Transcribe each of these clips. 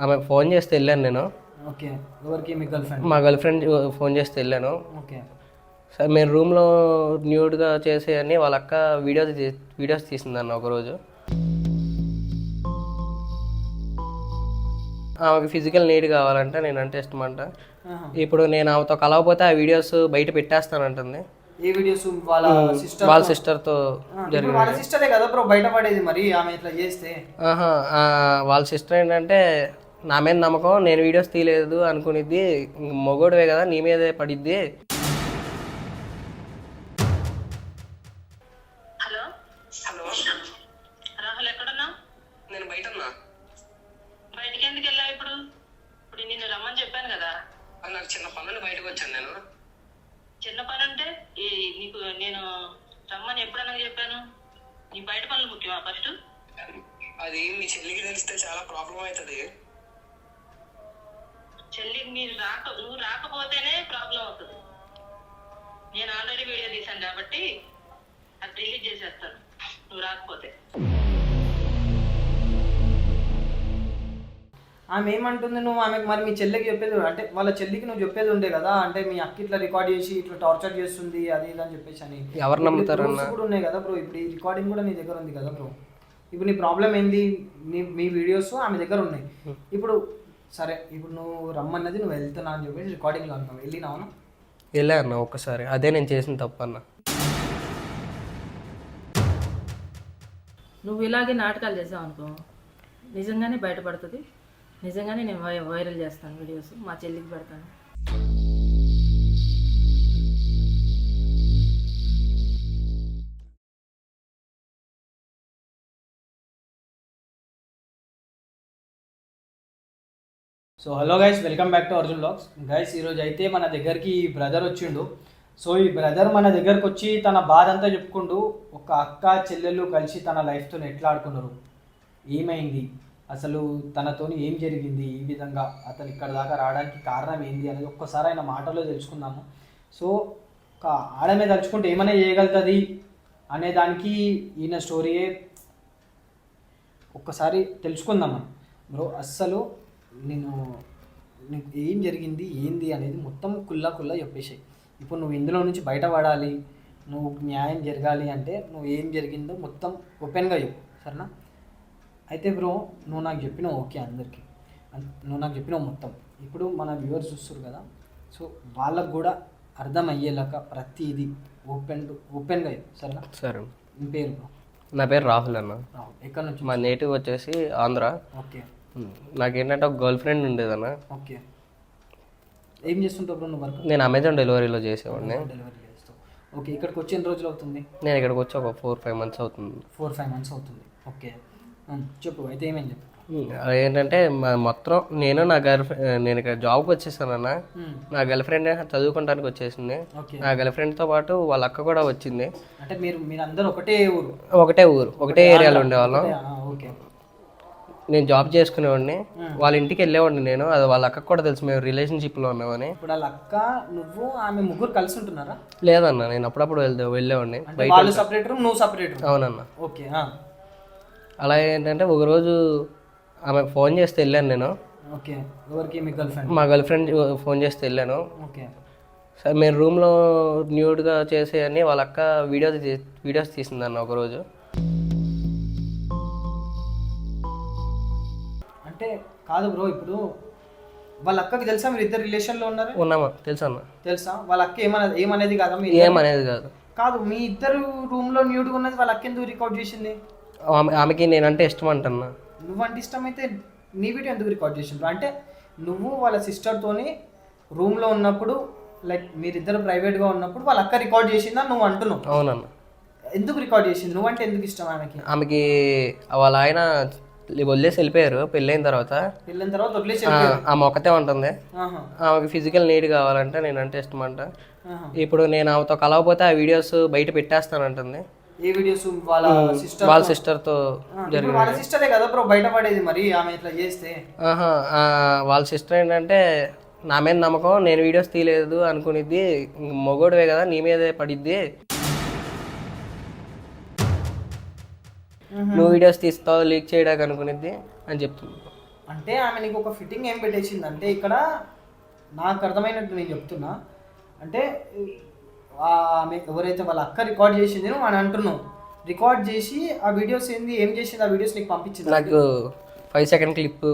ఆమె ఫోన్ చేస్తే వెళ్ళాను నేను. ఓకే. ఎవరికి? మీ గర్ల్ ఫ్రెండ్? మా గర్ల్ ఫ్రెండ్ ఫోన్ చేస్తే వెళ్ళాను. ఓకే. సరే మేము రూమ్లో న్యూడ్గా చేసేయని వాళ్ళ అక్క వీడియోస్ తీసిందన్న ఒకరోజు. ఆమెకి ఫిజికల్ నీడ్ కావాలంటే నేనంటే ఇష్టమంట. ఇప్పుడు నేను ఆమెతో కలవకపోతే ఆ వీడియోస్ బయట పెట్టేస్తానంటుంది. ఏ వీడియోస్? వాళ్ళ సిస్టర్తో జరిగింది. వాళ్ళ సిస్టరే కదా బ్రో బయట పడేది, మరి ఆమె ఇట్లా చేస్తే. వాళ్ళ సిస్టర్ ఏంటంటే నా మీద నమ్మకం, నేను వీడియోస్ తీయలేదు అనుకునిద్ది, మొగోడివే కదా నీ మీదే పడిద్ది. హలో హలో రాహుల్, ఎక్కడున్నావు? నేను బయట ఉన్నా. బయటికి ఎందుకు వెళ్ళావు ఇప్పుడు? ఇప్పుడు నిన్ను రమ్మని చెప్పాను కదా. నాకు చిన్న పనులు బయటకు వచ్చాను నేను. చిన్న పని అంటే నీకు నేను రమ్మని ఎప్పుడన్నా చెప్పాను? నీ బయట పనులు ముఖ్యమా ఫస్ట్? అది మీ చెల్లికి తెలిస్తే చాలా ప్రాబ్లం అవుతుంది. చెల్లికి నువ్వు రాకపోతేనే ప్రాబ్లం అవుతుంది. నేను ఆల్రెడీ వీడియో తీశాను కాబట్టి అది డిలీట్ చేసేస్తాను నువ్వు రాకపోతే. ఆమె ఏమంటుంది? నువ్వు ఆమెకు మరి మీ చెల్లికి చెప్పేది అంటే వాళ్ళ చెల్లికి నువ్వు చెప్పేది ఉండే కదా, అంటే మీ అక్క ఇట్లా రికార్డ్ చేసి ఇట్లా టార్చర్ చేస్తుంది అది ఇది అని చెప్పేసి అని. ఎవరు నమ్ముతారు? కూడా ఉన్నాయి కదా బ్రో, ఇప్పుడు ఈ రికార్డింగ్ కూడా నీ దగ్గర ఉంది కదా బ్రో. ఇప్పుడు నీ ప్రాబ్లం ఏంది? మీ వీడియోస్ ఆమె దగ్గర ఉన్నాయి. ఇప్పుడు సరే, ఇప్పుడు నువ్వు రమ్మన్నది నువ్వు వెళ్తున్నా అని చెప్పేసి రికార్డింగ్లో అంటున్నావు, వెళ్ళినావునా? వెళ్ళా అన్న ఒక్కసారి, అదే నేను చేసిన తప్పు అన్న. నువ్వు ఇలాగే నాటకాలు చేసావు అనుకో, నిజంగానే బయటపడుతుంది. నిజంగానే నేను వైరల్ చేస్తాను వీడియోస్, మా చెల్లికి పెడతాను. So hello guys, welcome back to Arjun vlogs. Guys ఈరోజు అయితే మన దగ్గరికి ఈ బ్రదర్ వచ్చిండు. సో ఈ బ్రదర్ మన దగ్గరకు వచ్చి తన బాధ అంతా చెప్పుకుంటూ, ఒక అక్క చెల్లెళ్ళు కలిసి తన లైఫ్తో ఎట్లా ఆడుకున్నారు, ఏమైంది, అసలు తనతోని ఏం జరిగింది, ఈ విధంగా అతను ఇక్కడ దాకా రావడానికి కారణం ఏంది అనేది ఒక్కసారి ఆయన మాటలో తెలుసుకుందాము. సో ఒక ఆడమే తలుచుకుంటే ఏమైనా చేయగలుగుతుంది అనే దానికి ఈయన స్టోరీయే ఒక్కసారి తెలుసుకుందాం బ్రో. అస్సలు నీకు ఏం జరిగింది ఏంది అనేది మొత్తం కుల్లా చెప్పేసాయి. ఇప్పుడు నువ్వు ఇందులో నుంచి బయటపడాలి, నువ్వు న్యాయం జరగాలి అంటే నువ్వు ఏం జరిగిందో మొత్తం ఓపెన్గా చెప్పు, సరేనా? అయితే బ్రో, నువ్వు నాకు చెప్పినావు ఓకే, అందరికీ నువ్వు నాకు చెప్పినావు మొత్తం. ఇప్పుడు మన వ్యూవర్స్ చూస్తారు కదా, సో వాళ్ళకు కూడా అర్థమయ్యేలాగా ప్రతిదీ ఓపెన్గా చెప్పు, సరేనా? సరే. నీ పేరు బ్రో? నా పేరు రాహుల్ అన్న. రాహుల్. ఎక్కడ నుంచి? మా నేటివ్ వచ్చేసి ఆంధ్ర. ఓకే. నాకేంటంటే ఒక గర్ల్ ఫ్రెండ్ ఉండేదన్న. ఓకే. ఏం చేస్తుంటావు బ్రో నువ్వు వర్క్? నేను అమెజాన్ డెలివరీలో చేసేవాడిని. డెలివరీ చేస్తావు. ఓకే. ఇక్కడికి వచ్చి ఎన్ని రోజులు అవుతుంది? నేను ఇక్కడికి వచ్చి ఒక 4-5 months అవుతుంది. 4-5 months అవుతుంది. ఓకే, చెప్పు. అయితే ఏమేమి చెప్పు. ఏంటంటే మొత్తం నేను ఇక్కడ జాబ్కి వచ్చేసానన్న. నా గర్ల్ ఫ్రెండ్ చదువుకోవడానికి వచ్చేసింది. నా గర్ల్ ఫ్రెండ్తో పాటు వాళ్ళ అక్క కూడా వచ్చింది. అంటే మీరు అందరూ ఒకటే ఊరు? ఒకటే ఏరియాలో ఉండేవాళ్ళం. ఓకే. నేను జాబ్ చేసుకునేవాడిని, వాళ్ళ ఇంటికి వెళ్ళేవాడిని నేను. అది వాళ్ళ అక్కకు కూడా తెలుసు మేము రిలేషన్షిప్లో ఉన్నామని. ఇప్పుడు వాళ్ళ అక్క నువ్వు ఆమె ముగ్గురు కలిసి ఉంటున్నారా? లేదన్న, నేను అప్పుడప్పుడు వెళ్ళేవాడిని. వాళ్ళు సపరేట్ రూమ్, నువ్వు సపరేట్ రూమ్? అవునన్న. ఓకే. అలా ఏంటంటే ఒకరోజు ఆమె ఫోన్ చేస్తే వెళ్ళాను నేను. ఓకే. ఎవరికి? మీ గర్ల్ ఫ్రెండ్? మా గర్ల్ ఫ్రెండ్ ఫోన్ చేస్తే వెళ్ళాను. ఓకే. సరే మేము రూమ్లో న్యూడ్గా చేసేయని వాళ్ళ అక్క వీడియోస్ తీసిందన్న ఒకరోజు. అంటే కాదు బ్రో, ఇప్పుడు వాళ్ళ అక్కకి తెలుసా మీరు ఇద్దరు రిలేషన్లో ఉన్నారు? ఉన్నామా? తెలుసా? వాళ్ళ అక్క ఏమనేది కాదా? ఏమనేది కాదు. మీ ఇద్దరు రూమ్లో న్యూడ్గా ఉన్నది వాళ్ళ అక్క ఎందుకు రికార్డ్ చేసింది? ఆమెకి నేనంటే ఇష్టం అంటన్నా. నువ్వంటే ఇష్టమైతే నీ వీడియో ఎందుకు రికార్డ్ చేసిండ్రు? అంటే నువ్వు వాళ్ళ సిస్టర్తోని రూమ్లో ఉన్నప్పుడు, లైక్ మీరిద్దరు ప్రైవేట్గా ఉన్నప్పుడు వాళ్ళ అక్క రికార్డ్ చేసిందా నువ్వు అంటున్నావు? అవునన్న. ఎందుకు రికార్డ్ చేసింది? నువ్వంటే ఎందుకు ఇష్టం ఆమెకి వాళ్ళ ఆయన వదిలేసి వెళ్ళిపోయారు పెళ్ళైన తర్వాత వదిలేసి ఆమె ఒక్కతే ఉంటుంది. ఆమెకి ఫిజికల్ నీడ్ కావాలంటే నేనంటే ఇష్టమంట. ఇప్పుడు నేను ఆమెతో కలవకపోతే ఆ వీడియోస్ బయట పెట్టేస్తానంటుంది. ఏ వీడియోస్? వాళ్ళ సిస్టర్తో జరిగింది. వాళ్ళ సిస్టరే కదా బ్రో బయట పడేది, మరి ఆమె ఇట్లా చేస్తే. వాళ్ళ సిస్టర్ ఏంటంటే నా మీద నమ్మకం, నేను వీడియోస్ తీయలేదు అనుకునిద్ది, మొగోడివే కదా నీ మీదే పడిద్ది, నువ్వు వీడియోస్ తీస్తావు లీక్ చేయడానికి అనుకునిద్ది అని చెప్తుంది. అంటే ఆమె నీకు ఒక ఫిట్టింగ్ ఏం పెట్టేసింది అంటే ఇక్కడ నాకు అర్థమైనట్టు నేను చెప్తున్నా అంటే ఆమె ఎవరైతే వాళ్ళ అక్క రికార్డ్ చేసింది అని అంటున్నావు, రికార్డ్ చేసి ఆ వీడియోస్ ఏం చేసింది, ఆ వీడియోస్ నీకు పంపించింది నాకు 5 సెకండ్ క్లిప్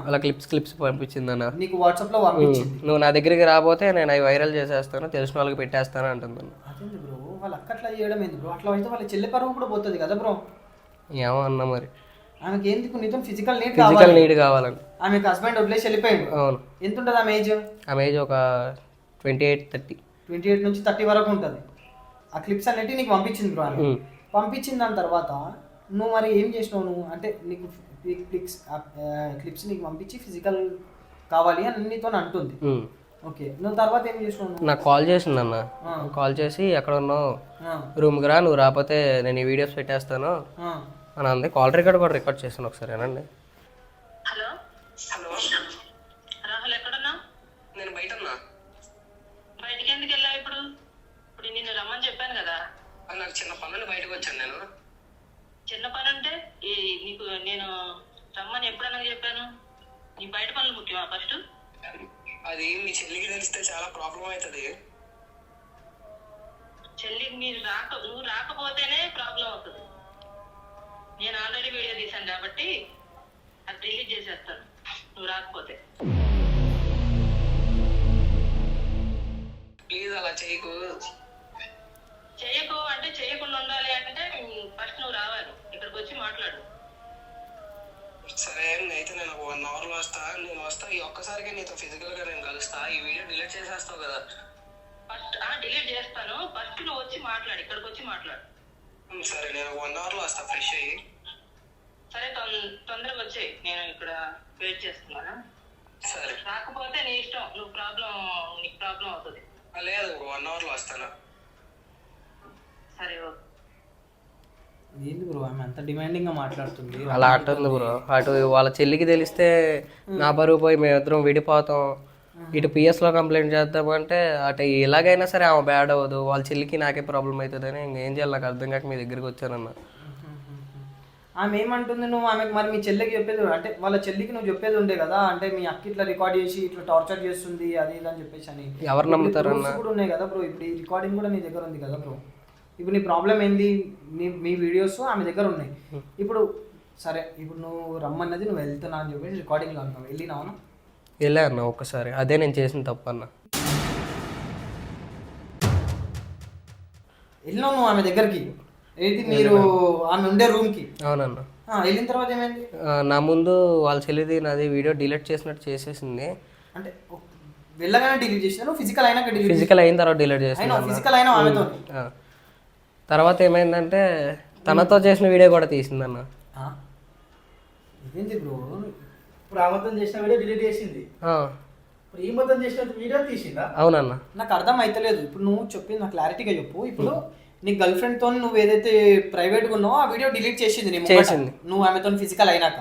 అలా క్లిప్స్ పంపించింది అన్న. నీకు వాట్సాప్లో పంపించింది. నువ్వు నా దగ్గరికి రాబోతే నేను అవి వైరల్ చేసేస్తాను, తెలిసిన వాళ్ళకి పెట్టేస్తాను అంటుంది. అదేంది బ్రో వాళ్ళ అక్క అట్లా చేయడం ఏంది బ్రో? అట్లా అయితే వాళ్ళ చెల్లి పరువు కూడా పోతుంది కదా బ్రో. ఏమో అన్న మరి ఆమెకి ఎందుకు నీతో ఫిజికల్ నీడ్ కావాలని ఆమెకు హస్బెండ్ వదిలేసి వెళ్ళిపోయాడు. అవును. ఎంత ఉంటుంది ఆమె ఏజ్? ఆమె ఏజ్ ఒక 28-30. 28 నుంచి 30 వరకు ఉంటుంది. ఆ క్లిప్స్ అనేవి నీకు పంపించింది బ్రో. ఆమె పంపించిన దాని తర్వాత నువ్వు మరి ఏం చేసినావు? నువ్వు అంటే నీకు క్లిప్స్ నీకు పంపించి ఫిజికల్ కావాలి అని నీతో అంటుంది. ఓకే, నువ్వు తర్వాత ఏం చేసినావు? నాకు కాల్ చేసింది అన్న. కాల్ చేసి ఎక్కడ ఉన్నావు, రూమ్కి రా, నువ్వు రాకపోతే నేను ఈ వీడియోస్ పెట్టేస్తాను అని అంది. కాల్ రికార్డ్ కూడా రికార్డ్ చేశాను ఒకసారి. ఏనండి. హలో హలో రాహుల్ ఎక్కడున్నా? నేను బయట ఉన్నా. బయటికి ఎందుకు వెళ్ళావు ఇప్పుడు? ఇప్పుడు నిన్ను రమ్మని చెప్పాను కదా. నాకు చిన్న పనులు బయటకు వచ్చాను నేను. చిన్న పని అంటే నీకు నేను రమ్మని ఎప్పుడన్నా చెప్పాను? నీ బయట పనులు ముఖ్యమా ఫస్ట్? అది మీ చెల్లికి తెలిస్తే చాలా ప్రాబ్లం అవుతుంది. చెల్లికి నువ్వు రాకపోతేనే ప్రాబ్లం అవుతుంది. నేను ఆల్రెడీ వీడియో తీశాను కాబట్టి అది డిలీట్ చేసేస్తాను నువ్వు రాకపోతే. ప్లీజ్ అలా చేయకు అంటే చేయకుండా ఉండాలి అంటే ఫస్ట్ నువ్వు రావాలి, ఇక్కడికి వచ్చి మాట్లాడు. సరే అయితే నేను 1 అవర్లో వస్తా. నేను వస్తా, ఈ ఒక్కసారిగా నీతో ఫిజికల్ గా నేను కలుస్తా. ఈ వీడియో డిలీట్ చేసేస్తావు కదా? ఫస్ట్ డిలీట్ చేస్తాను, ఫస్ట్ నువ్వు వచ్చి మాట్లాడు, ఇక్కడికి వచ్చి మాట్లాడు. సరే, నేను 1 అవర్లో వస్తా ఫ్రెష్ అయ్యి. సరే తొందరగా వచ్చేయి, నేను ఇక్కడ వెయిట్ చేస్తున్నాను. సరే, రాకపోతే నీ ఇష్టం, నీకు ప్రాబ్లం అవుతుంది. లేదు, 1 అవర్లో వస్తాను. సరే ఓకే. ఏంది బ్రో ఆమె అంత డిమాండింగ్ గా మాట్లాడుతుంది? అలా అంటుంది బ్రో. అటు వాళ్ళ చెల్లికి తెలిస్తే నా బరువు పోయి మేమిద్దరం విడిపోతాం. ఇటు పిఎస్లో కంప్లైంట్ చేద్దామంటే అటు ఎలాగైనా సరే ఆమె బ్యాడ్ అవ్వదు, వాళ్ళ చెల్లికి నాకే ప్రాబ్లం అవుతుంది అని ఇంకేం చేయాలి నాకు అర్థం కాక మీ దగ్గరికి వచ్చానన్న. ఆమె ఏమంటుంది? నువ్వు ఆమెకు మరి మీ చెల్లికి చెప్పేది అంటే వాళ్ళ చెల్లికి నువ్వు చెప్పేది ఉండే కదా, అంటే మీ అక్క ఇట్లా రికార్డ్ చేసి ఇట్లా టార్చర్ చేస్తుంది అది ఇది అని చెప్పేసి అని. ఎవరు నమ్ముతారన్న? కూడా ఉన్నాయి కదా బ్రో, ఇప్పుడు ఈ రికార్డింగ్ కూడా నీ దగ్గర ఉంది కదా బ్రో. ఇప్పుడు నీ ప్రాబ్లం ఏంది? మీ వీడియోస్ ఆమె దగ్గర ఉన్నాయి. ఇప్పుడు సరే, ఇప్పుడు నువ్వు రమ్మన్నది నువ్వు వెళ్తున్నా అని చెప్పేసి రికార్డింగ్లో అంటున్నావు, వెళ్ళినావు? వెళ్ళా అన్న ఒక్కసారి. అదే నేను చేసిన తప్పు అన్న. వెళ్ళినావు నువ్వు ఆమె దగ్గరికి? ఏంటి మీరు ఆమె ఉండే రూమ్కి? అవునన్న. వెళ్ళిన తర్వాత ఏమైంది? నా ముందు వాళ్ళ చెల్లిది నాది వీడియో డిలీట్ చేసినట్టు చేసేసింది. అంటే వెళ్ళగానే డిలీట్ చేసినా? ఫిజికల్ అయినాక డిలీట్? ఫిజికల్ అయిన తర్వాత డిలీట్ చేసిన. ఫిజికల్ అయినా ఆమెతో? తర్వాత ఏమైందంటే తనతో చేసిన వీడియో కూడా తీసిందన్న. ఇదేంటి బ్రో? ఇప్పుడు ఆమెతో చేసిన వీడియో డిలీట్ చేసింది, ఇప్పుడు ఈ మొత్తం చేసిన వీడియో తీసిందా? అవునన్న. నాకు అర్థం అయితలేదు. ఇప్పుడు నువ్వు చెప్పింది నాకు క్లారిటీగా చెప్పు. ఇప్పుడు నీ గర్ల్ ఫ్రెండ్ తో నువ్వు ఏదైతే ప్రైవేట్గా ఉన్నావో ఆ వీడియో డిలీట్ చేసింది నువ్వు ఆమెతో ఫిజికల్ అయినాక.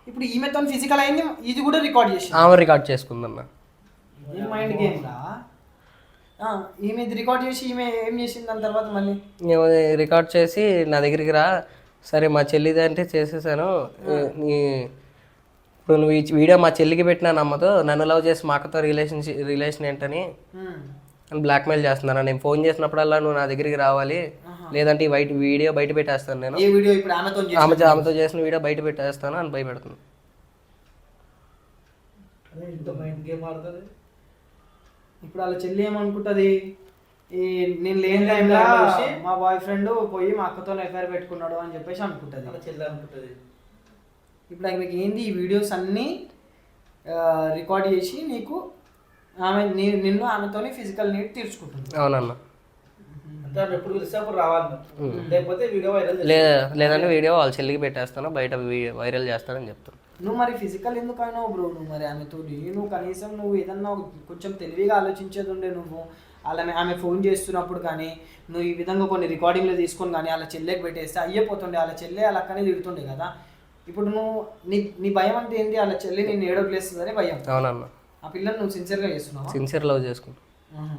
ఇప్పుడు ఈమెతో ఫిజికల్ అయింది, ఇది కూడా రికార్డ్ చేసింది. ఆమె రికార్డ్ చేసుకుందన్న. మైండ్ గేమ్ రా. ఈమె రికార్డ్ చేసి ఈమె ఏం చేసింది దాని తర్వాత? మళ్ళీ రికార్డ్ చేసి నా దగ్గరికి రా, సరే మా చెల్లిది అంటే చేసేసాను, ఇప్పుడు నువ్వు ఈ వీడియో మా చెల్లికి పెట్టినా నమ్మదు, నన్ను లవ్ చేసి మా అక్కతో రిలేషన్ ఏంటని అని బ్లాక్మెయిల్ చేస్తున్నాను. నేను ఫోన్ చేసినప్పుడల్లా నువ్వు నా దగ్గరికి రావాలి, లేదంటే ఈ వీడియో బయట పెట్టేస్తాను నేను, ఆమెతో చేసిన వీడియో బయట పెట్టేస్తాను అని భయపెడుతుంది. ఇప్పుడు వాళ్ళ చెల్లి ఏమనుకుంటుంది? నేను లేని టైంలో మా బాయ్ ఫ్రెండ్ పోయి మా అక్కతో ఎఫ్ఐఆర్ పెట్టుకున్నాడు అని చెప్పేసి అనుకుంటుంది. చెల్లి అనుకుంటుంది. ఇప్పుడు ఆమెకి ఏంది ఈ వీడియోస్ అన్నీ రికార్డ్ చేసి నీకు నిన్ను ఆమెతోనే ఫిజికల్ నీడ్ తీర్చుకుంటుంది. అవునన్న. అంటే ఎప్పుడు పిలిస్తే అప్పుడు రావాలి, లేకపోతే వీడియో వైరల్ లేదంటే వీడియో వాళ్ళ చెల్లికి పెట్టేస్తాను, బయట వైరల్ చేస్తానని చెప్తాను. నువ్వు మరి ఫిజికల్ ఎందుకు అయినావు బ్రో? నువ్వు మరి ఆమెతో నువ్వు కనీసం నువ్వు ఏదన్నా కొంచెం తెలివిగా ఆలోచించేది ఉండే. నువ్వు ఆమె ఫోన్ చేస్తున్నప్పుడు కానీ నువ్వు ఈ విధంగా కొన్ని రికార్డింగ్లో తీసుకొని కానీ వాళ్ళ చెల్లెకి పెట్టేస్తే అయ్యిపోతుండే, వాళ్ళ చెల్లె వాళ్ళ అక్కనే తిడుతుండే కదా. ఇప్పుడు నువ్వు నీ భయం అంటే ఏంటి? వాళ్ళ చెల్లి నేను ఏడోలేస్తుందని భయం. అవునన్న. ఆ పిల్లని నువ్వు సిన్సియర్గా చేస్తున్నావు? సిన్సియర్ లవ్ చేసుకుంటా,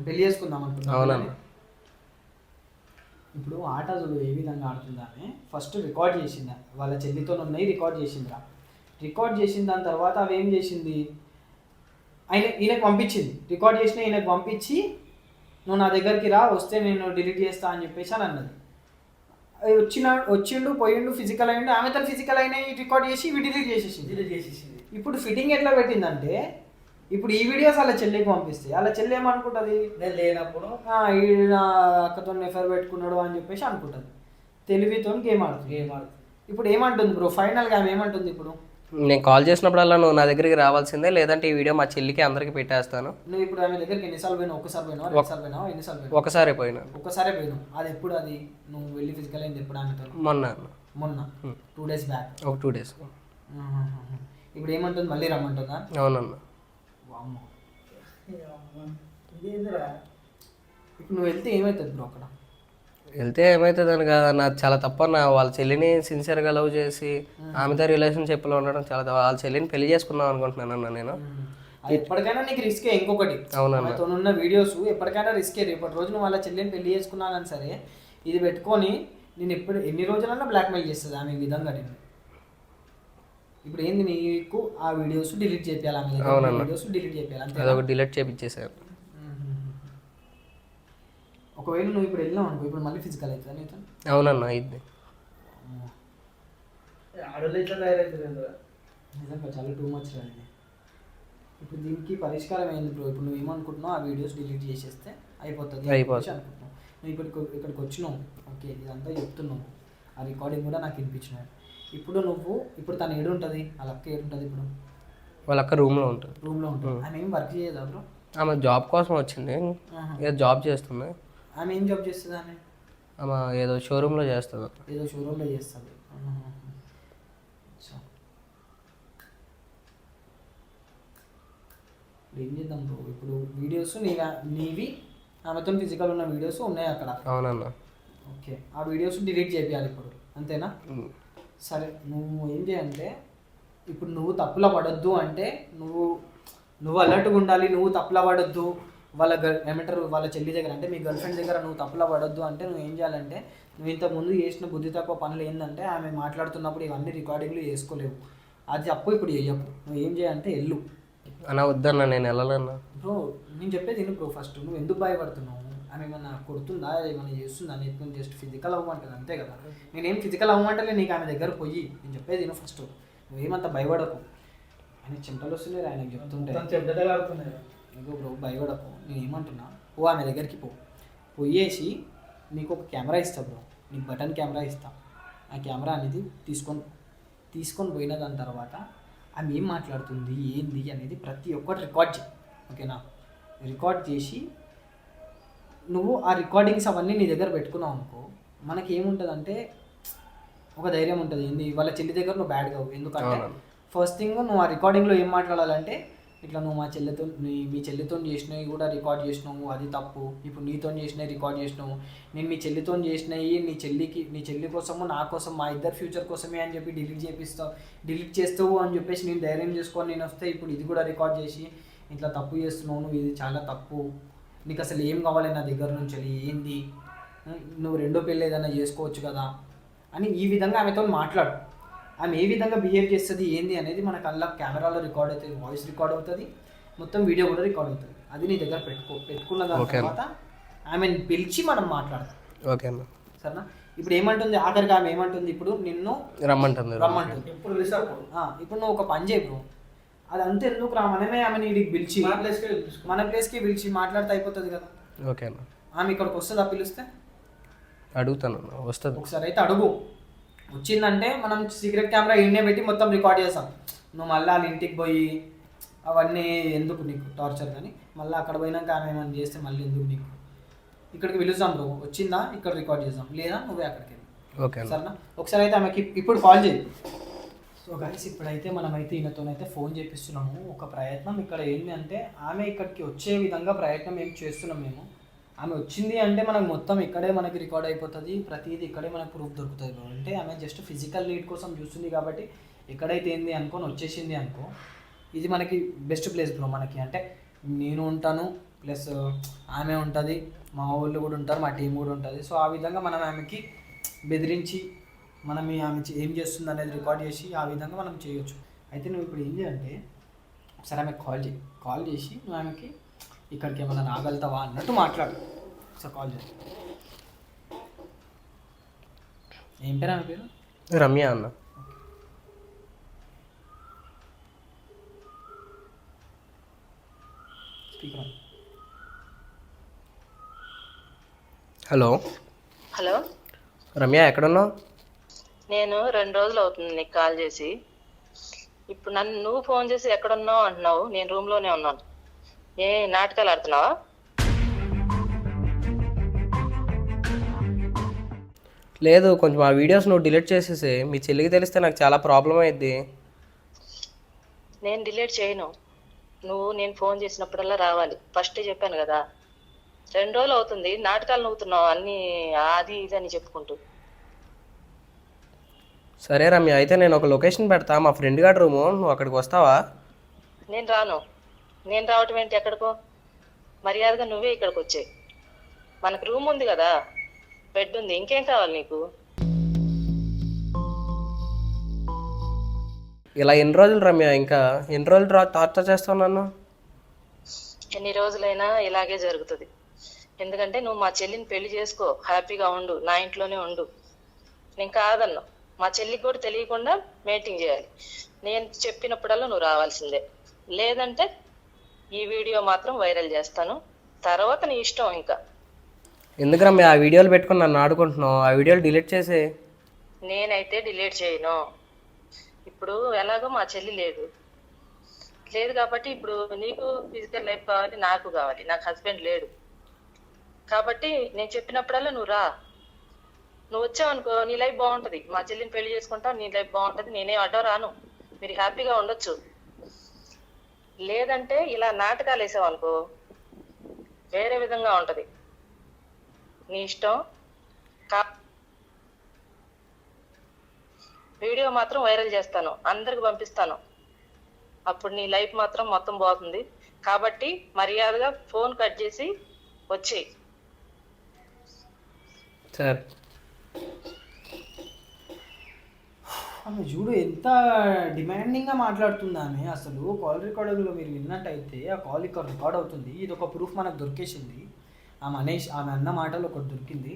పెళ్లి చేసుకుందాం అనుకుంటున్నావు? అవునన్న. ఇప్పుడు ఆట చూడు ఏ విధంగా ఆడుతుందా అని ఫస్ట్ రికార్డ్ చేసిందా, వాళ్ళ చెల్లితో ఉన్నాయి రికార్డ్ చేసిందిరా. రికార్డ్ చేసిన దాని తర్వాత అవి ఏం చేసింది, ఈయనకు పంపించింది, రికార్డ్ చేసిన ఈయనకు పంపించి నువ్వు నా దగ్గరికి రా, వస్తే నేను డిలీట్ చేస్తా అని చెప్పేసి అని అన్నది. వచ్చిండు పోయిండు, ఫిజికల్ అయ్యిండు, ఆమె తను ఫిజికల్ అయినా రికార్డ్ చేసి ఇవి డిలీట్ చేసేసింది. ఇప్పుడు ఫిట్టింగ్ ఎట్లా పెట్టిందంటే, ఇప్పుడు ఈ వీడియోస్ అలా చెల్లికి పంపిస్తే అలా చెల్లి ఏమనుకుంటుంది, నేను లేనప్పుడు ఈయన అక్కతో ఎఫర్ పెట్టుకున్నాడు అని చెప్పేసి అనుకుంటుంది. తెలివితో గేమ్ ఆడుతుంది. ఇప్పుడు ఏమంటుంది బ్రో, ఫైనల్గా ఆమె ఏమంటుంది ఇప్పుడు, నేను కాల్ చేసినప్పుడల్లా నువ్వు నా దగ్గరికి రావాల్సిందే, లేదంటే ఈ వీడియో మా చెల్లికి అందరికి పెట్టేస్తాను. నువ్వు ఇప్పుడు ఆమె దగ్గరికి ఎన్నిసార్లు పోయినావు, ఒకసారి పోయినావు, రెండుసార్లు పోయినావు, ఎన్నిసార్లు పోయినావు? ఒకసారి పోయినా. ఒక్కసారే పోయినావు. అది ఎప్పుడు, అది నువ్వు వెళ్ళి ఫిజికల్ అయింది ఎప్పుడు ఆమెతో? మొన్న 2 days బ్యాక్. ఒక 2 days. ఇప్పుడు ఏమంటుంది, మళ్ళీ రమ్మంటుందా? అవునన్నా. ఇప్పుడు నువ్వు వెళ్తే ఏమవుతుంది బ్రో అక్కడ? వెళ్తే ఏమవుతుంది అని కాదన్న, చాలా తప్పన్న. వాళ్ళ చెల్లిని సిన్సియర్గా లవ్ చేసి ఆమెతో రిలేషన్షిప్లో ఉండడం చాలా వాళ్ళ చెల్లిని పెళ్లి చేసుకుందాం అనుకుంటున్నాను అన్న నేను. అది ఎప్పటికైనా నీకు రిస్కే. ఇంకొకటి, ఆమెతో ఉన్న వీడియోస్ ఎప్పటికైనా రిస్కే. రేపటి రోజున వాళ్ళ చెల్లిని పెళ్లి చేసుకున్నానని సరే, ఇది పెట్టుకొని నేను ఎన్ని రోజులన్నా బ్లాక్మెయిల్ చేస్తుంది ఆమె ఈ విధంగా. నేను ఇప్పుడు ఏంది, నీకు ఆ వీడియోస్ డిలీట్ చేయాలి, ఆమె వీడియోస్ డిలీట్ చేయాలి, అంతే. అదొక డిలీట్ చేయించేసాను. ఒకవేళ నువ్వు ఇప్పుడు వెళ్ళావు అనుకో, ఇప్పుడు మళ్ళీ ఫిజికల్ అవుతుంది నీతో? అవునన్నా ఇది ఆడలు ఇట్లా తయారైతుంది నిజంగా చాలా టూ మచ్ రాదు. ఇప్పుడు దీనికి పరిష్కారం ఏంది బ్రో? ఇప్పుడు నువ్వు ఏమనుకుంటున్నావు, ఆ వీడియోస్ డిలీట్ చేసేస్తే అయిపోతుంది అనుకుంటున్నావు. నువ్వు ఇక్కడికి వచ్చినావు, ఓకే, ఇదంతా చెప్తున్నావు, ఆ రికార్డింగ్ కూడా నాకు వినిపించినావు. ఇప్పుడు తను ఏడు ఉంటుంది, వాళ్ళ అక్క ఏడు ఉంటుంది? ఇప్పుడు వాళ్ళ అక్క రూమ్లో ఉంటుంది. ఆమె ఏం వర్క్ చేయదా బ్రో? ఆమె జాబ్ కోసం వచ్చింది, ఏదో జాబ్ చేస్తుంది. ఆమె ఏం జాబ్ చేస్తుంది? ఆమె ఏదో షోరూంలో చేస్తుంది. ఏదో షోరూంలో చేస్తుంది. ఏం చేద్దాం బ్రో, ఇప్పుడు వీడియోస్ నీవి ఆమెతో ఫిజికల్ ఉన్న వీడియోస్ ఉన్నాయి అక్కడ. అవునన్నా. ఓకే, ఆ వీడియోస్ డిలీట్ చేయాలి ఇప్పుడు, అంతేనా? సరే, నువ్వు ఏం చేయాలంటే, ఇప్పుడు నువ్వు తప్పులో పడొద్దు అంటే నువ్వు అలర్ట్గా ఉండాలి. నువ్వు తప్పులో పడొద్దు, ఏమంటారు వాళ్ళ చెల్లి దగ్గర, అంటే మీ గర్ల్ ఫ్రెండ్ దగ్గర నువ్వు తప్పులో పడొద్దు అంటే నువ్వు ఏం చేయాలంటే, నువ్వు ఇంతకుముందు చేసిన బుద్ధి తక్కువ పనులు ఏంటంటే, ఆమె మాట్లాడుతున్నప్పుడు ఇవన్నీ రికార్డింగ్లు చేసుకోలేవు. అది తప్పు ఇప్పుడు చెయ్యకు. నువ్వు ఏం చేయాలంటే వెళ్ళు. అన్నా వద్దన్నా, నేను వెళ్ళాలన్నా. బ్రో నేను చెప్పేది విను బ్రో. ఫస్ట్ నువ్వు ఎందుకు భయపడుతున్నావు? ఆమె ఏమన్నా కొడుతుందా, ఏమన్నా చేస్తుందా? నీకు జస్ట్ ఫిజికల్ అవ్వమంటుంది అంతే కదా. నేనేం ఫిజికల్ అవ్వమంటలే నీకు ఆమె దగ్గర పోయి. నేను చెప్పేది విను ఫస్ట్. నువ్వేమంత భయపడకు. ఆయన చెమటలు వస్తున్నాయి ఆయనకు చెప్తుంటే, ఇంకో బ్రో భయపడకు. నేను ఏమంటున్నా, ఆమె దగ్గరికి పోయేసి నీకు ఒక కెమెరా ఇస్తా బ్రో, నీకు బటన్ కెమెరా ఇస్తా. ఆ కెమెరా అనేది తీసుకొని పోయిన దాని తర్వాత ఆమె ఏం మాట్లాడుతుంది ఏంది అనేది ప్రతి ఒక్కటి రికార్డ్ చేయి, ఓకేనా? రికార్డ్ చేసి నువ్వు ఆ రికార్డింగ్స్ అవన్నీ నీ దగ్గర పెట్టుకున్నావు అనుకో, మనకి ఏముంటుందంటే ఒక ధైర్యం ఉంటుంది. ఏంది, వాళ్ళ చెల్లి దగ్గర నువ్వు బ్యాడ్ కావు. ఎందుకంటే ఫస్ట్ థింగ్ నువ్వు ఆ రికార్డింగ్లో ఏం మాట్లాడాలంటే, ఇట్లా నువ్వు మీ చెల్లితో చేసినవి కూడా రికార్డ్ చేసినావు, అది తప్పు. ఇప్పుడు నీతో చేసినవి రికార్డ్ చేసినావు, నేను మీ చెల్లితో చేసినవి నీ చెల్లి కోసము నా కోసం మా ఇద్దరు ఫ్యూచర్ కోసమే అని చెప్పి డిలీట్ చేస్తావు అని చెప్పేసి నేను ధైర్యం చేసుకొని నేను వస్తే, ఇప్పుడు ఇది కూడా రికార్డ్ చేసి ఇట్లా తప్పు చేస్తున్నావు, నువ్వు ఇది చాలా తప్పు, నీకు అసలు ఏం కావాలి నా దగ్గర నుంచి, ఏంది, నువ్వు రెండో పెళ్ళి ఏదైనా చేసుకోవచ్చు కదా అని ఈ విధంగా ఆమెతో మాట్లాడు. ఆమె ఏ విధంగా బిహేవ్ చేస్తుంది ఏంది అనేది మనకు అలా కెమెరాలో రికార్డ్ అవుతుంది, వాయిస్ రికార్డ్ అవుతుంది, మొత్తం వీడియో కూడా రికార్డ్ అవుతుంది. అది నీ దగ్గర పెట్టుకున్న దాని తర్వాత ఆమెను పిలిచి మనం మాట్లాడతాం, ఓకే అన్న, సరేనా? ఇప్పుడు ఏమంటుంది ఆఖరికి ఆమె ఏమంటుంది, ఇప్పుడు నిన్ను రమ్మంటుంది. ఇప్పుడు నువ్వు ఒక పని చేయి బ్రో, అది అంతే ఎందుకు రా, మనమే ఆమెను ఇడికి పిలిచి మన ప్లేస్కి పిలిచి మాట్లాడితే అయిపోతుంది కదా. ఓకే అన్న. ఆమె ఇక్కడికి వస్తుందా పిలిస్తే? అడుగుతాను, వస్తుంది. ఒకసారి అయితే అడుగు. వచ్చిందంటే మనం సీక్రెట్ కెమెరా ఇండియా పెట్టి మొత్తం రికార్డ్ చేస్తాం. నువ్వు మళ్ళీ వాళ్ళ ఇంటికి పోయి అవన్నీ ఎందుకు నీకు టార్చర్, కానీ మళ్ళీ అక్కడ పోయినాక ఆమె ఏమైనా చేస్తే మళ్ళీ ఎందుకు నీకు. ఇక్కడికి పిలుస్తాం బ్రో, వచ్చిందా ఇక్కడ రికార్డ్ చేస్తాం, లేదా నువ్వే అక్కడికి వెళ్ళి, ఓకే సరేనా? ఒకసారి అయితే ఆమెకి ఇప్పుడు కాల్ చేయి. సో గైస్, ఇప్పుడైతే మనమైతే ఈయనతోనైతే ఫోన్ చేపిస్తున్నాము. ఒక ప్రయత్నం ఇక్కడ ఏంటి అంటే, ఆమె ఇక్కడికి వచ్చే విధంగా ప్రయత్నం ఏం చేస్తున్నాం మేము. ఆమె వచ్చింది అంటే మనకు మొత్తం ఇక్కడే మనకి రికార్డ్ అయిపోతుంది, ప్రతిదీ ఇక్కడే మనకు ప్రూఫ్ దొరుకుతుంది. అంటే ఆమె జస్ట్ ఫిజికల్ నీడ్ కోసం చూస్తుంది కాబట్టి ఎక్కడైతే ఏంది అనుకొని వచ్చేసింది అనుకో, ఇది మనకి బెస్ట్ ప్లేస్ బ్రో మనకి. అంటే నేను ఉంటాను, ప్లస్ ఆమె ఉంటుంది, మా వాళ్ళు కూడా ఉంటారు, మా టీం కూడా ఉంటుంది. సో ఆ విధంగా మనం ఆమెకి బెదిరించి ఆమె ఏం చేస్తుంది అనేది రికార్డ్ చేసి ఆ విధంగా మనం చేయొచ్చు. అయితే నువ్వు ఇప్పుడు ఏం చేయాలంటే ఒకసారి ఆమెకు కాల్ చేసి నువ్వు ఆమెకి ఇక్కడికి ఏమైనా రాగలుగుతావా అన్నట్టు మాట్లాడు. ఒకసారి కాల్ చేసి. ఏం పేరు ఆమె పేరు? రమ్య అన్న. స్పీకర్. హలో హలో, రమ్య, ఎక్కడున్నావు? నేను 2 రోజులు అవుతుంది నీకు కాల్ చేసి. ఇప్పుడు నువ్వు ఫోన్ చేసి ఎక్కడున్నావు అంటున్నావు. నేను రూమ్ లోనే ఉన్నాను. ఏ నాటకాలు ఆడుతున్నావా? లేదు, కొంచెం ఆ వీడియోస్ నువ్వు డిలీట్ చేసేసి మీ చెల్లికి తెలిస్తే నాకు చాలా ప్రాబ్లం అయ్యిద్ది. నేను డిలీట్ చేయను. నేను ఫోన్ చేసినప్పుడల్లా రావాలి. ఫస్ట్ చెప్పాను కదా. 2 రోజులు అవుతుంది నాటకాలు నవ్వుతున్నావు అన్ని అది ఇది అని చెప్పుకుంటూ. సరే రమ్య, అయితే నేను ఒక లొకేషన్ పెడతా, మా ఫ్రెండ్ గారి రూము, నువ్వు అక్కడికి వస్తావా? నేను రాను. నేను రావటం ఏంటి ఎక్కడికో? మర్యాదగా నువ్వే ఇక్కడికి వచ్చే. మనకు రూమ్ ఉంది కదా, బెడ్ ఉంది, ఇంకేం కావాలి నీకు? ఇలా ఎన్ని రోజులు రమ్య, ఇంకా ఎన్ని రోజులు టార్చర్ చేస్తావు నన్ను? ఎన్ని రోజులైనా ఇలాగే జరుగుతుంది. ఎందుకంటే నువ్వు మా చెల్లిని పెళ్లి చేసుకో, హ్యాపీగా ఉండు, నా ఇంట్లోనే ఉండు. నేను కాదన్నా. మా చెల్లికి కూడా తెలియకుండా మీటింగ్ చేయాలి. నేను చెప్పినప్పుడల్లా నువ్వు రావాల్సిందే. లేదంటే ఈ వీడియో మాత్రం వైరల్ చేస్తాను. తర్వాత నీ ఇష్టం. ఇంకా ఎందుకు రమ్య ఆ వీడియోలు పెట్టుకుని నన్ను ఆడుకుంటున్నావు? ఆ వీడియోలు డిలీట్ చేసే. నేనైతే డిలీట్ చేయను. ఇప్పుడు ఎలాగో మా చెల్లి లేదు కాబట్టి ఇప్పుడు నీకు ఫిజికల్ లైఫ్ కావాలి, నాకు కావాలి. నాకు హస్బెండ్ లేడు కాబట్టి నేను చెప్పినప్పుడల్లా నువ్వు రా. నువ్వు వచ్చావు అనుకో, నీ లైఫ్ బాగుంటది. మా చెల్లిని పెళ్లి చేసుకుంటావు, నీ లైఫ్ బాగుంటది. నేనే అడ్డం రాను, మీరు హ్యాపీగా ఉండొచ్చు. లేదంటే ఇలా నాటకాలు వేసావు అనుకో, వేరే విధంగా ఉంటది. నీ ఇష్టం. వీడియో మాత్రం వైరల్ చేస్తాను, అందరికి పంపిస్తాను. అప్పుడు నీ లైఫ్ మాత్రం మొత్తం పోతుంది. కాబట్టి మర్యాదగా ఫోన్ కట్ చేసి వచ్చేయి. సరే. ఆమె చూడు ఎంత డిమాండింగ్గా మాట్లాడుతుంది ఆమె. అసలు కాల్ రికార్డింగ్లో మీరు విన్నట్టయితే ఆ కాల్ ఇక్కడ రికార్డ్ అవుతుంది. ఇది ఒక ప్రూఫ్ మనకు దొరికేసింది. ఆమె అన్న మాటలు ఒకటి దొరికింది.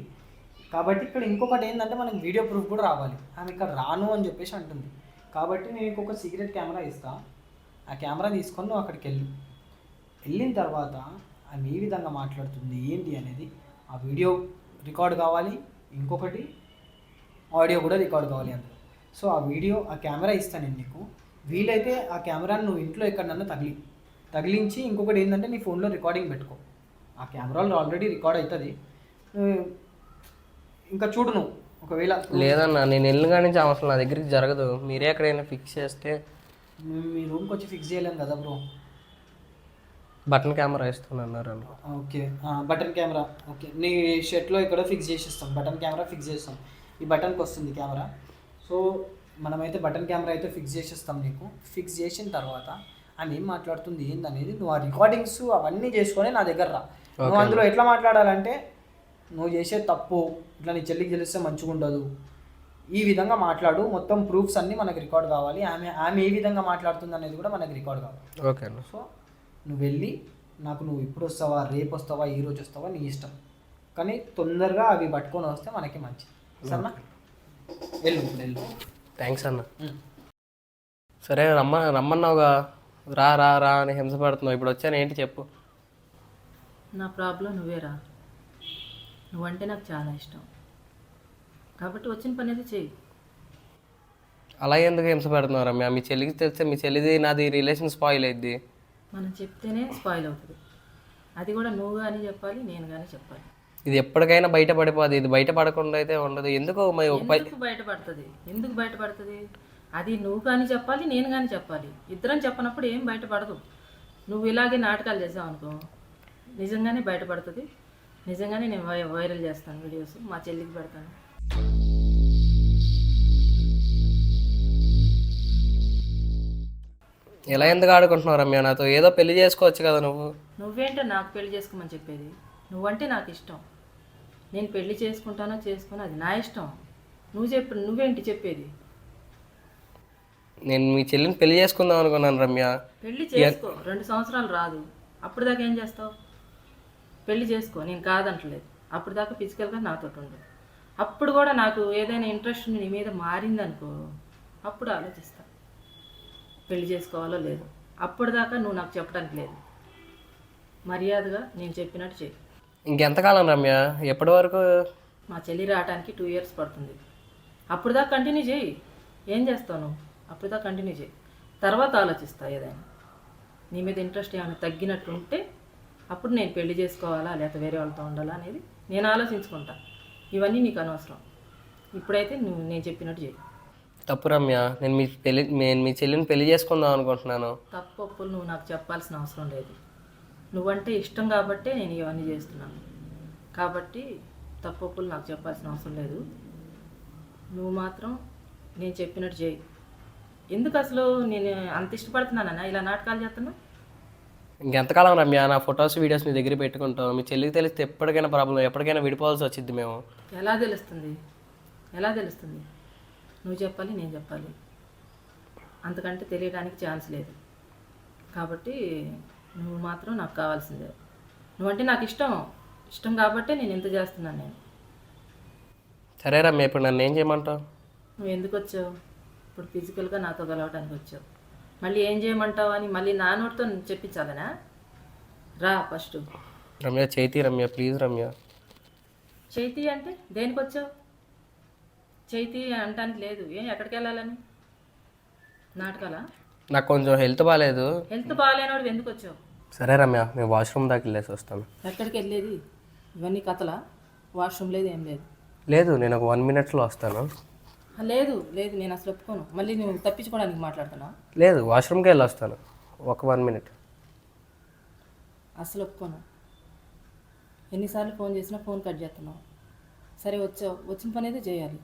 కాబట్టి ఇక్కడ ఇంకొకటి ఏంటంటే మనకి వీడియో ప్రూఫ్ కూడా రావాలి. ఆమె ఇక్కడ రాను అని చెప్పేసి అంటుంది. కాబట్టి నేను ఇంకొక సీక్రెట్ కెమెరా ఇస్తాను. ఆ కెమెరా తీసుకొని నువ్వు అక్కడికి వెళ్ళిన తర్వాత ఆమె ఏ విధంగా మాట్లాడుతుంది ఏంటి అనేది ఆ వీడియో రికార్డ్ కావాలి. ఇంకొకటి ఆడియో కూడా రికార్డ్ కావాలి అందులో. సో ఆ వీడియో ఆ కెమెరా ఇస్తాను నేను నీకు. వీలైతే ఆ కెమెరాని నువ్వు ఇంట్లో ఎక్కడన్నా తగిలించి ఇంకొకటి ఏంటంటే నీ ఫోన్లో రికార్డింగ్ పెట్టుకో. ఆ కెమెరాలో ఆల్రెడీ రికార్డ్ అవుతుంది. ఇంకా చూడు నువ్వు ఒకవేళ. లేదన్నా, నేను వెళ్ళిన నుంచి అసలు నా దగ్గరికి జరగదు. మీరే ఎక్కడైనా ఫిక్స్ చేస్తే. మీ రూమ్కి వచ్చి ఫిక్స్ చేయలేం కదా బ్రో. బటన్ కెమెరా ఇస్తున్నారు. Okay, button camera. ఓకే, నీ షర్ట్లో ఇక్కడ ఫిక్స్ చేసిస్తాం. బటన్ కెమెరా ఫిక్స్ చేస్తాం. ఈ బటన్కి వస్తుంది కెమెరా. సో మనమైతే బటన్ కెమెరా అయితే ఫిక్స్ చేసేస్తాం నీకు. ఫిక్స్ చేసిన తర్వాత ఆమె ఏం మాట్లాడుతుంది ఏందనేది నువ్వు ఆ రికార్డింగ్స్ అవన్నీ చేసుకొని నా దగ్గర రా. నువ్వు అందులో ఎట్లా మాట్లాడాలంటే, నువ్వు చేసే తప్పు ఇట్లా నీ చెల్లికి తెలిస్తే మంచిగా ఉండదు, ఈ విధంగా మాట్లాడు. మొత్తం ప్రూఫ్స్ అన్నీ మనకు రికార్డ్ కావాలి. ఆమె ఏ విధంగా మాట్లాడుతుంది అనేది కూడా మనకు రికార్డ్ కావాలి. ఓకే అన్న. సో నువ్వు వెళ్ళి నువ్వు ఇప్పుడు వస్తావా, రేపు వస్తావా, ఈ రోజు వస్తావా, నీ ఇష్టం. కానీ తొందరగా అవి పట్టుకొని వస్తే మనకి మంచి. సరేనా? వెళ్ళు. థ్యాంక్స్ అన్న. సరే, రమ్మన్నావుగా, రా రా రా అని హింస పడుతున్నావు. ఇప్పుడు వచ్చాను, ఏంటి చెప్పు. నా ప్రాబ్లం నువ్వేరా. నువ్వంటే నాకు చాలా ఇష్టం కాబట్టి వచ్చిన పని అయితే చెయ్యి. అలా ఎందుకు హింస పెడుతున్నావు రమ్య? మీ చెల్లికి తెలిస్తే మీ చెల్లిది నాది రిలేషన్ స్పాయిల్ అయింది. మనం చెప్తేనే స్పాయిల్ అవుతుంది. అది కూడా నువ్వు కానీ చెప్పాలి, నేను కానీ చెప్పాలి. ఇది ఎప్పటికైనా బయటపడిపోదు. ఇది బయటపడకుండా అయితే ఉండదు. ఎందుకు బయటపడుతుంది? అది నువ్వు కానీ చెప్పాలి, నేను కానీ చెప్పాలి. ఇద్దరం చెప్పనప్పుడు ఏం బయటపడదు. నువ్వు ఇలాగే నాటకాలు చేసావు అనుకో, నిజంగానే బయటపడుతుంది. నిజంగానే నేను వైరల్ చేస్తాను వీడియోస్, మా చెల్లికి పెడతాను. ఎలా ఎందుకు ఆడుకుంటున్నావు రమ్య నాతో? ఏదో పెళ్లి చేసుకోవచ్చు కదా నువ్వు. నువ్వేంటో నాకు పెళ్లి చేసుకోమని చెప్పేది? నువ్వంటే నాకు ఇష్టం. నేను పెళ్లి చేసుకుంటానో చేసుకోనో అది నా ఇష్టం. నువ్వేంటి చెప్పేది? నేను మీ చెల్లిని పెళ్లి చేసుకుందాం అనుకున్నాను రమ్య. పెళ్లి చేసుకో, 2 సంవత్సరాలు రాదు. అప్పుడు దాకా ఏం చేస్తావు? పెళ్లి చేసుకో, నేను కాదంటలేదు. అప్పుడు దాకా ఫిజికల్గా నాతో ఉండు. అప్పుడు కూడా నాకు ఏదైనా ఇంట్రెస్ట్ నీ మీద మారిందనుకో, అప్పుడు ఆలోచిస్తా పెళ్లి చేసుకోవాలో లేదు. అప్పుడు దాకా నువ్వు నాకు చెప్పడానికి లేదు. మర్యాదగా నేను చెప్పినట్టు చెయ్యి. ఇంకెంతకాలం రమ్య? ఎప్పటి వరకు? మా చెల్లి రావడానికి 2 ఇయర్స్ పడుతుంది. అప్పుడు దాకా కంటిన్యూ చేయి. ఏం చేస్తావు నువ్వు? అప్పుడు దాకా కంటిన్యూ చేయి. తర్వాత ఆలోచిస్తా. ఏదైనా నీ మీద ఇంట్రెస్ట్ ఏమైనా తగ్గినట్టు ఉంటే అప్పుడు నేను పెళ్లి చేసుకోవాలా లేకపోతే వేరే వాళ్ళతో ఉండాలా అనేది నేను ఆలోచించుకుంటా. ఇవన్నీ నీకు అనవసరం. ఇప్పుడైతే నువ్వు నేను చెప్పినట్టు చేయి. తప్పు రమ్య, నేను మీ చెల్లిని పెళ్లి చేసుకుందాం అనుకుంటున్నాను. తప్పు ఒప్పులు నువ్వు నాకు చెప్పాల్సిన అవసరం లేదు. నువ్వంటే ఇష్టం కాబట్టే నేను ఇవన్నీ చేస్తున్నాను. కాబట్టి తప్పు ఒప్పులు నాకు చెప్పాల్సిన అవసరం లేదు. నువ్వు మాత్రం నేను చెప్పినట్టు చేయి. ఎందుకు అసలు నేను అంత ఇష్టపడుతున్నానన్నా ఇలా నాటకాలు చేస్తున్నా? ఇంకెంతకాలం రమ్య నా ఫొటోస్ వీడియోస్ మీ దగ్గర పెట్టుకుంటాం? మీ చెల్లికి తెలిస్తే ఎప్పటికైనా ప్రాబ్లం, ఎప్పటికైనా విడిపోవాల్సి వచ్చింది మేము. ఎలా తెలుస్తుంది? ఎలా తెలుస్తుంది? నువ్వు చెప్పాలి, నేను చెప్పాలి. అంతకంటే తెలియడానికి ఛాన్స్ లేదు. కాబట్టి నువ్వు మాత్రం నాకు కావాల్సిందే. నువ్వంటే నాకు ఇష్టం కాబట్టే నేను ఎంత చేస్తున్నాను. నేను సరే రమ్య, ఇప్పుడు నన్ను ఏం చేయమంటావు? నువ్వు ఎందుకు వచ్చావు? ఇప్పుడు ఫిజికల్గా నాతో కలవటానికి వచ్చావు. మళ్ళీ ఏం చేయమంటావు అని మళ్ళీ నా నోటితో చెప్పించాలనా? రా ఫస్ట్. రమ్య చైతి, రమ్య ప్లీజ్ రమ్య. చైతి అంటే దేనికి వచ్చావు? చైతి అంటానికి లేదు. ఎక్కడికి వెళ్ళాలని? నాటకాలా? నాకు కొంచెం హెల్త్ బాగాలేదు. హెల్త్ బాగాలేనోడు ఎందుకు వచ్చావు? సరే రమ్య, నేను వాష్రూమ్ దాకా వెళ్ళేసి వస్తాను. ఎక్కడికి వెళ్ళేది? ఇవన్నీ కథలా? వాష్రూమ్ లేదు, ఏం లేదు. లేదు, నేను ఒక 1 minute వస్తాను. లేదు నేను అసలు ఒప్పుకోను. మళ్ళీ నువ్వు తప్పించుకోవడానికి మాట్లాడుతున్నా? లేదు, వాష్రూమ్కి వెళ్ళి వస్తాను ఒక 1 minute. అసలు ఒప్పుకోను. ఎన్నిసార్లు ఫోన్ చేసినా ఫోన్ కట్ చేస్తున్నావు. సరే వచ్చావు, వచ్చిన పని అయితే చేయాలి.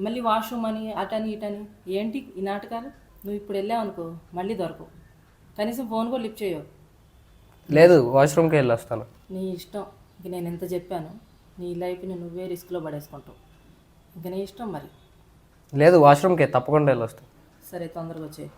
మళ్ళీ వాష్రూమ్ అని అటని ఇటని ఏంటి ఈ నాటకాలు? నువ్వు ఇప్పుడు వెళ్ళావు అనుకో మళ్ళీ దొరకవు. కనీసం ఫోన్ కూడా లిఫ్ట్ చేయవు. లేదు, వాష్రూమ్కి వెళ్ళి వస్తాను. నీ ఇష్టం. ఇంక నేను ఎంత చెప్పాను, నీ లైఫ్ని నువ్వే రిస్క్లో పడేసుకుంటావు. ఇంక నీ ఇష్టం మరి. లేదు, వాష్రూమ్కి తప్పకుండా వెళ్ళి వస్తాను. సరే తొందరగా వచ్చేయి.